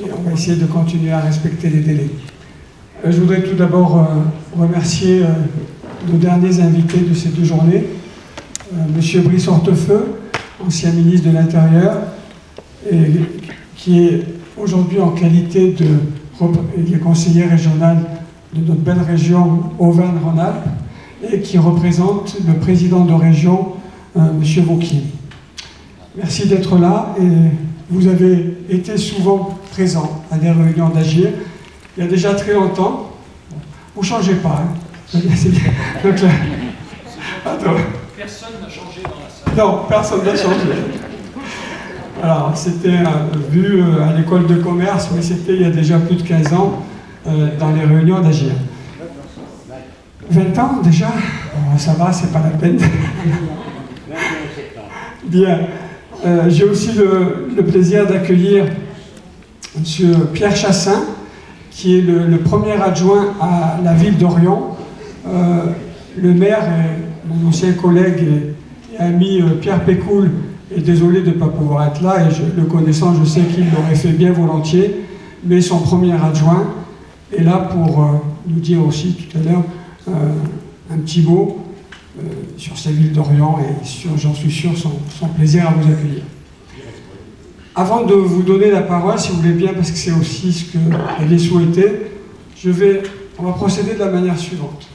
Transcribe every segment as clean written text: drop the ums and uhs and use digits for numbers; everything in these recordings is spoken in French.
et on va essayer de continuer à respecter les délais. Je voudrais tout d'abord remercier nos derniers invités de ces 2 journées. Monsieur Brice Hortefeux, ancien ministre de l'Intérieur, qui est aujourd'hui en qualité de conseiller régional de notre belle région Auvergne-Rhône-Alpes et qui représente le président de région, monsieur Vauquier. Merci d'être là et vous avez été souvent présent à des réunions d'Agir. Il y a déjà très longtemps. Vous ne changez pas. Hein. Donc, là, personne n'a changé dans la salle. Non, personne n'a changé. Alors, c'était vu à l'école de commerce, mais c'était il y a déjà plus de 15 ans dans les réunions d'Agir. 20 ans déjà? Bon, ça va, c'est pas la peine. Bien. J'ai aussi le plaisir d'accueillir M. Pierre Chassin, qui est le premier adjoint à la ville d'Orion. Le maire, mon ancien collègue et ami Pierre Pécoul, est désolé de ne pas pouvoir être là, et le connaissant, je sais qu'il l'aurait fait bien volontiers, mais son premier adjoint est là pour nous dire aussi tout à l'heure un petit mot sur ces villes d'Orient et j'en suis sûr, son plaisir à vous accueillir. Avant de vous donner la parole, si vous voulez bien, parce que c'est aussi ce qu'elle est souhaité, on va procéder de la manière suivante.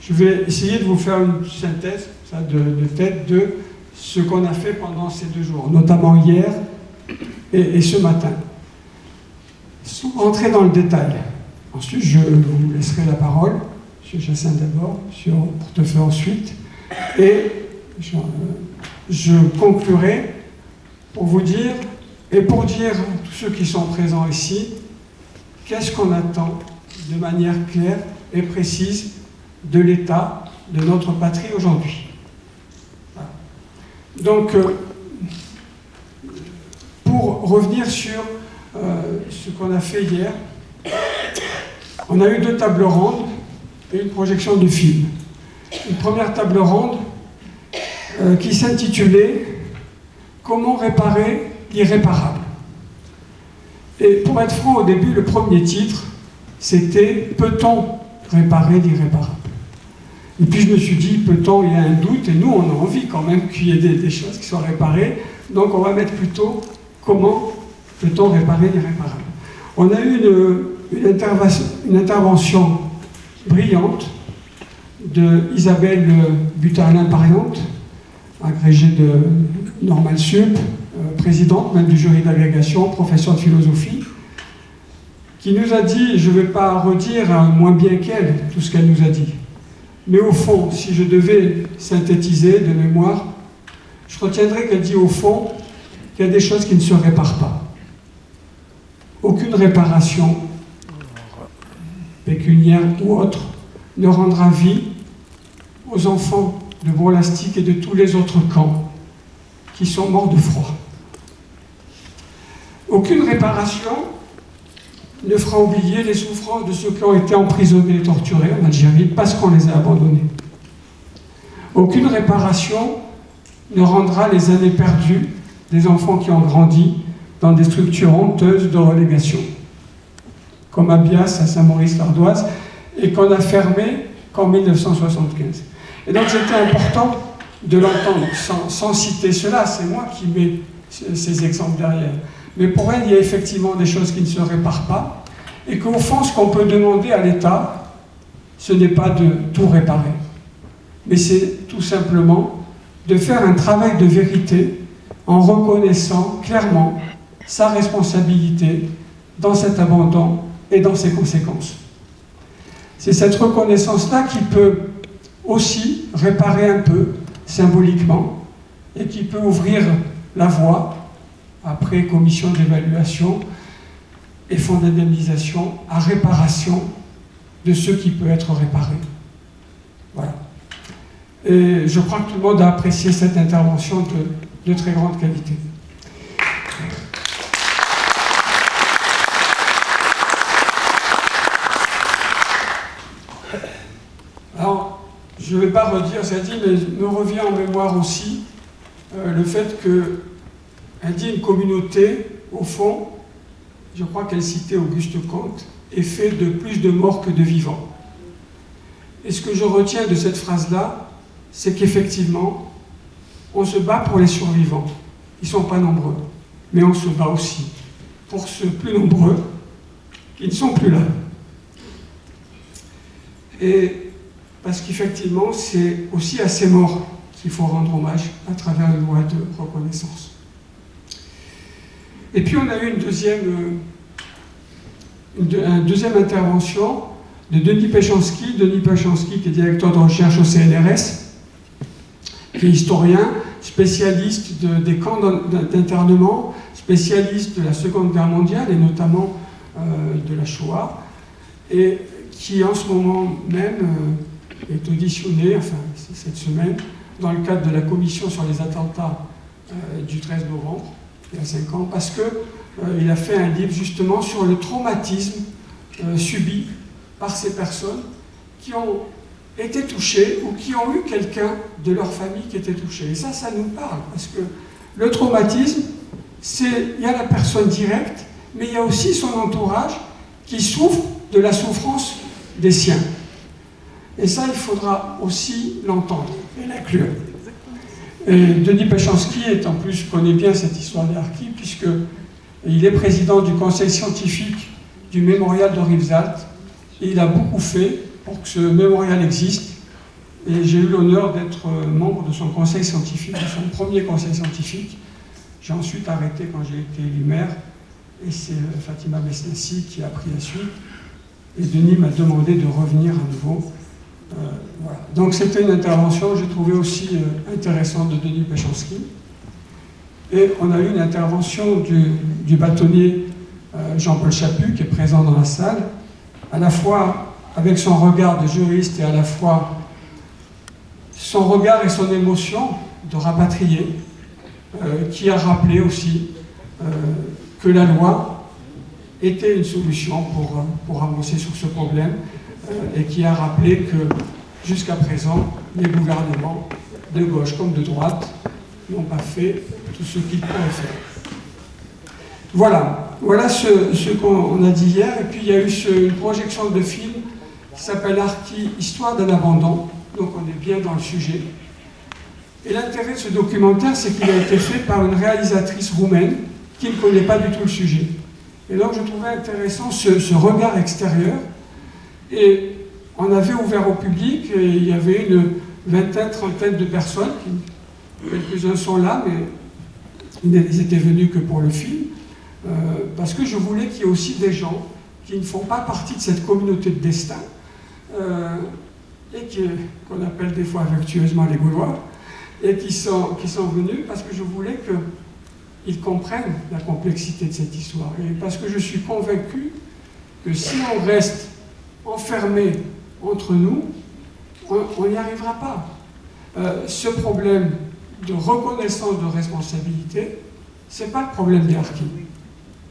Je vais essayer de vous faire une synthèse de tête de ce qu'on a fait pendant ces 2 jours, notamment hier et ce matin. Sans rentrer dans le détail. Ensuite, je vous laisserai la parole, M. Chassin d'abord, M. Hortefeux ensuite, et je conclurai pour vous dire, et pour dire à tous ceux qui sont présents ici, qu'est-ce qu'on attend de manière claire et précise de l'État, de notre patrie aujourd'hui. Voilà. Donc, pour revenir sur ce qu'on a fait hier, on a eu 2 tables rondes et une projection de film. Une première table ronde qui s'intitulait « Comment réparer l'irréparable ». Et pour être franc, au début, le premier titre, c'était « Peut-on réparer l'irréparable ». Et puis je me suis dit, peut-on, il y a un doute, et nous on a envie quand même qu'il y ait des choses qui soient réparées, donc on va mettre plutôt comment peut-on réparer l'irréparable. On a eu une intervention brillante de Isabelle Butarlin-Pariante, agrégée de Normal Sup, présidente même du jury d'agrégation, professeure de philosophie, qui nous a dit, je ne vais pas redire moins bien qu'elle tout ce qu'elle nous a dit, mais au fond, si je devais synthétiser de mémoire, je retiendrais qu'elle dit au fond qu'il y a des choses qui ne se réparent pas. Aucune réparation, pécuniaire ou autre, ne rendra vie aux enfants de Bourg-Lastic et de tous les autres camps qui sont morts de froid. Aucune réparation ne fera oublier les souffrances de ceux qui ont été emprisonnés et torturés en Algérie parce qu'on les a abandonnés. Aucune réparation ne rendra les années perdues des enfants qui ont grandi dans des structures honteuses de relégation, comme Abias à Saint-Maurice-l'Ardoise, et qu'on a fermé qu'en 1975. Et donc c'était important de l'entendre, sans citer cela, c'est moi qui mets ces exemples derrière. Mais pour elle, il y a effectivement des choses qui ne se réparent pas, et qu'au fond, ce qu'on peut demander à l'État, ce n'est pas de tout réparer, mais c'est tout simplement de faire un travail de vérité en reconnaissant clairement sa responsabilité dans cet abandon et dans ses conséquences. C'est cette reconnaissance-là qui peut aussi réparer un peu, symboliquement, et qui peut ouvrir la voie, après commission d'évaluation et fonds d'indemnisation, à réparation de ce qui peut être réparé. Voilà. Et je crois que tout le monde a apprécié cette intervention de très grande qualité. Alors, je ne vais pas redire ce qu'elle dit, mais me revient en mémoire aussi le fait qu'elle dit une communauté, au fond, je crois qu'elle citait Auguste Comte, est fait de plus de morts que de vivants. Et ce que je retiens de cette phrase-là, c'est qu'effectivement, on se bat pour les survivants. Ils ne sont pas nombreux, mais on se bat aussi pour ceux plus nombreux qui ne sont plus là. Et parce qu'effectivement, c'est aussi à ces morts qu'il faut rendre hommage à travers une loi de reconnaissance. Et puis on a eu une deuxième intervention de Denis Péchanski qui est directeur de recherche au CNRS, qui est historien, spécialiste des camps d'internement, spécialiste de la Seconde Guerre mondiale et notamment de la Shoah, et qui en ce moment même est auditionné, enfin cette semaine, dans le cadre de la commission sur les attentats du 13 novembre, il y a 5 ans, parce qu'il a fait un livre justement sur le traumatisme subi par ces personnes qui ont été touchées ou qui ont eu quelqu'un de leur famille qui était touché. Et ça nous parle, parce que le traumatisme, il y a la personne directe, mais il y a aussi son entourage qui souffre de la souffrance des siens. Et ça, il faudra aussi l'entendre et l'inclure. Et Denis Péchanski, en plus, connaît bien cette histoire des harkis, puisqu'il est président du conseil scientifique du mémorial de Rivesaltes, et il a beaucoup fait pour que ce mémorial existe. Et j'ai eu l'honneur d'être membre de son conseil scientifique, de son premier conseil scientifique. J'ai ensuite arrêté quand j'ai été élu maire, et c'est Fatima Besnassi qui a pris la suite. Et Denis m'a demandé de revenir à nouveau. Voilà. Donc c'était une intervention, j'ai trouvé aussi intéressante de Denis Péchanski. Et on a eu une intervention du bâtonnier Jean-Paul Chaput, qui est présent dans la salle, à la fois avec son regard de juriste et à la fois son regard et son émotion de rapatrié, qui a rappelé aussi que la loi était une solution pour avancer sur ce problème, et qui a rappelé que jusqu'à présent, les gouvernements, de gauche comme de droite, n'ont pas fait tout ce qu'ils pourraient faire. Voilà ce qu'on a dit hier. Et puis il y a eu une projection de film qui s'appelle Harkis, Histoire d'un abandon. Donc on est bien dans le sujet. Et l'intérêt de ce documentaire, c'est qu'il a été fait par une réalisatrice roumaine qui ne connaît pas du tout le sujet. Et donc je trouvais intéressant ce regard extérieur. Et on avait ouvert au public, et il y avait une vingtaine, trentaine de personnes, quelques-uns sont là, mais ils étaient venus que pour le film, parce que je voulais qu'il y ait aussi des gens qui ne font pas partie de cette communauté de destin, et qu'on appelle des fois affectueusement les Gaulois, et qui sont venus parce que je voulais qu'ils comprennent la complexité de cette histoire, et parce que je suis convaincu que si on reste enfermé entre nous, on n'y arrivera pas. Ce problème de reconnaissance de responsabilité, ce n'est pas le problème des harkis,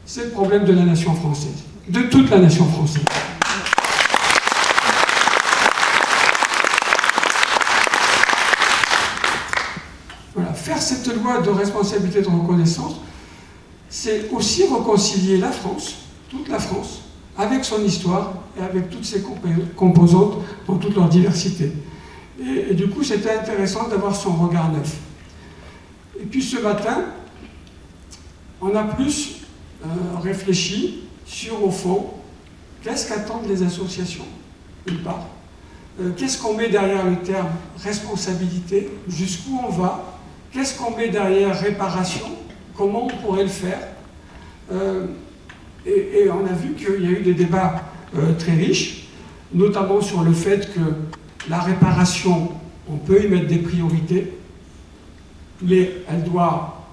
c'est le problème de la nation française, de toute la nation française. Voilà, faire cette loi de responsabilité de reconnaissance, c'est aussi réconcilier la France, toute la France, avec son histoire et avec toutes ses composantes dans toute leur diversité. Et du coup, c'était intéressant d'avoir son regard neuf. Et puis ce matin, on a plus réfléchi sur, au fond, qu'est-ce qu'attendent les associations, d'une part. Qu'est-ce qu'on met derrière le terme responsabilité, jusqu'où on va, qu'est-ce qu'on met derrière réparation, comment on pourrait le faire. Et on a vu qu'il y a eu des débats très riches, notamment sur le fait que la réparation, on peut y mettre des priorités, mais elle doit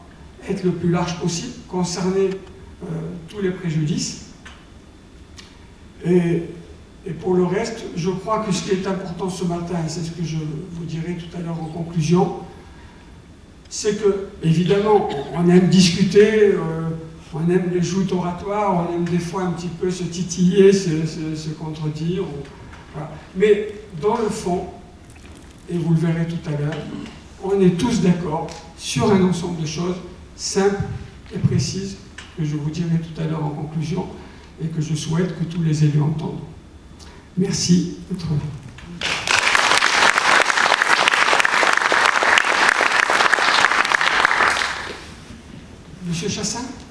être le plus large possible, concerner tous les préjudices. Et pour le reste, je crois que ce qui est important ce matin, et c'est ce que je vous dirai tout à l'heure en conclusion, c'est que, évidemment, on aime discuter, on aime les joutes oratoires, on aime des fois un petit peu se titiller, se contredire. Voilà. Mais dans le fond, et vous le verrez tout à l'heure, on est tous d'accord sur un ensemble de choses simples et précises que je vous dirai tout à l'heure en conclusion et que je souhaite que tous les élus entendent. Merci d'être là. Monsieur Chassaing ?